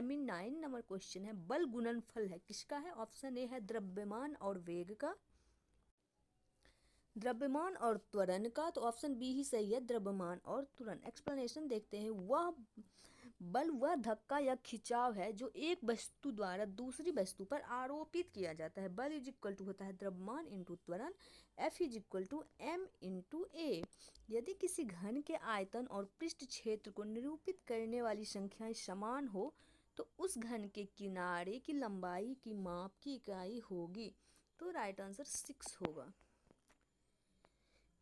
9 number question है, बल गुणनफल है किसका है? ऑप्शन ए है द्रव्यमान और वेग का, द्रव्यमान और त्वरण का। तो ऑप्शन बी ही सही है, द्रव्यमान और त्वरण। एक्सप्लेनेशन देखते हैं। वह बल वह धक्का या खिंचाव है जो एक वस्तु द्वारा दूसरी वस्तु पर आरोपित किया जाता है। बल इज इक्वल टू होता है द्रव्यमान इंटू त्वरण, F is equal to M into A. यदि किसी घन के आयतन और पृष्ठ क्षेत्र को निरूपित करने वाली संख्याएं समान हो तो उस घन के किनारे की लंबाई की माप की इकाई होगी। तो राइट आंसर 6 होगा।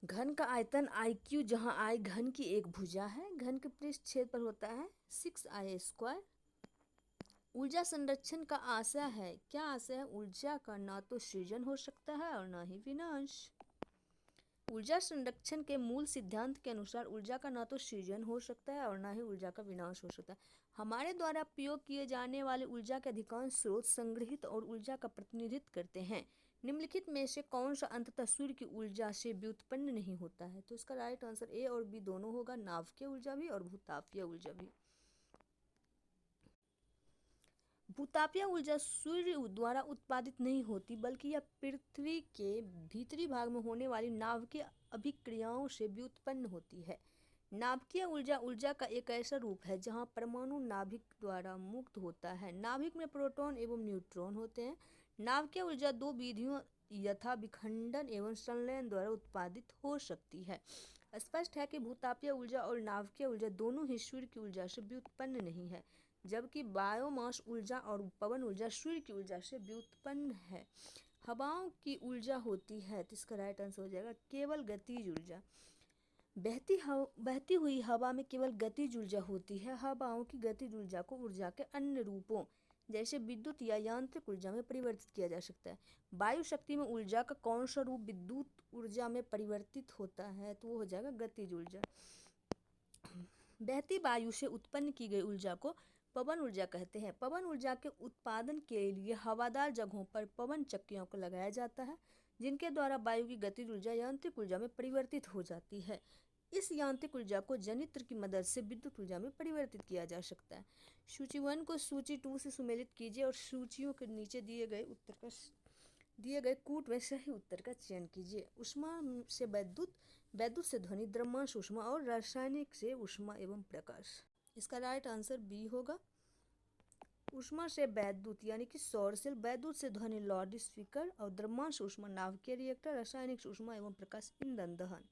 घन का आयतन IQ, जहाँ I घन की एक भुजा है, घन के पृष्ठ क्षेत्रफल होता है 6I²। ऊर्जा संरक्षण का आशय है, क्या आशय है? ऊर्जा का ना तो सृजन हो सकता है और ना ही विनाश। ऊर्जा संरक्षण के मूल सिद्धांत के अनुसार ऊर्जा का ना तो सृजन हो सकता है और ना ही ऊर्जा का विनाश हो सकता है। हमारे द्वारा प्रयोग किए जाने वाले ऊर्जा के अधिकांश स्रोत संग्रहित और ऊर्जा का प्रतिनिधित्व करते हैं। निम्नलिखित में से कौन सा अंततः सूर्य की ऊर्जा से व्युत्पन्न नहीं होता है? तो इसका राइट आंसर ए और बी दोनों होगा, नाभिकीय ऊर्जा भी और भूतापीय ऊर्जा भी। भूतापीय ऊर्जा सूर्य द्वारा उत्पादित नहीं होती बल्कि यह पृथ्वी के भीतरी भाग में होने वाली नाभिकीय अभिक्रियाओं से व्युत्पन्न होती है। नाभिकीय ऊर्जा ऊर्जा का एक ऐसा रूप है जहां परमाणु नाभिक द्वारा मुक्त होता है। नाभिक में प्रोटॉन एवं न्यूट्रॉन होते हैं। नाभिकीय ऊर्जा दो विधियों यथा विखंडन एवं संलयन द्वारा उत्पादित हो सकती है। स्पष्ट है कि भूतापीय ऊर्जा और नाभिकीय ऊर्जा दोनों ही सूर्य की ऊर्जा से व्युत्पन्न नहीं है, जबकि बायोमास ऊर्जा और पवन ऊर्जा सूर्य की ऊर्जा से व्युत्पन्न है। हवाओं की ऊर्जा होती है, तो इसका राइट आंसर हो जाएगा केवल गतिज ऊर्जा। बहती हुई हवा में केवल गतिज ऊर्जा होती है। हवाओं की गतिज ऊर्जा को ऊर्जा के अन्य रूपों जैसे विद्युत या यांत्रिक ऊर्जा में परिवर्तित किया जा सकता है। वायु शक्ति में ऊर्जा का कौन सा रूप विद्युत ऊर्जा में परिवर्तित होता है? तो वो हो जाएगा गतिज ऊर्जा। बहती वायु से उत्पन्न की गई ऊर्जा को पवन ऊर्जा कहते हैं। पवन ऊर्जा के उत्पादन के लिए हवादार जगहों पर पवन चक्कियों को लगाया जाता है, जिनके द्वारा वायु की गतिज ऊर्जा यांत्रिक ऊर्जा में परिवर्तित हो जाती है। इस यांत्रिक ऊर्जा को जनित्र की मदद से विद्युत ऊर्जा में परिवर्तित किया जा सकता है। सूची 1 को सूची 2 से सुमेलित कीजिए और सूचियों के नीचे दिए गए कूट में सही उत्तर का चयन कीजिए। ऊष्मा से वैद्युत, वैद्युत से ध्वनि, द्रव्यमान से ऊष्मा और रासायनिक से ऊष्मा एवं प्रकाश। इसका राइट आंसर बी होगा। ऊष्मा से वैद्युत यानी कि सौर सेल, वैद्युत से ध्वनि लाउड स्पीकर और द्रव्यमान से ऊष्मा नाभिकीय रिएक्टर, रासायनिक से ऊष्मा एवं प्रकाश ईंधन दहन।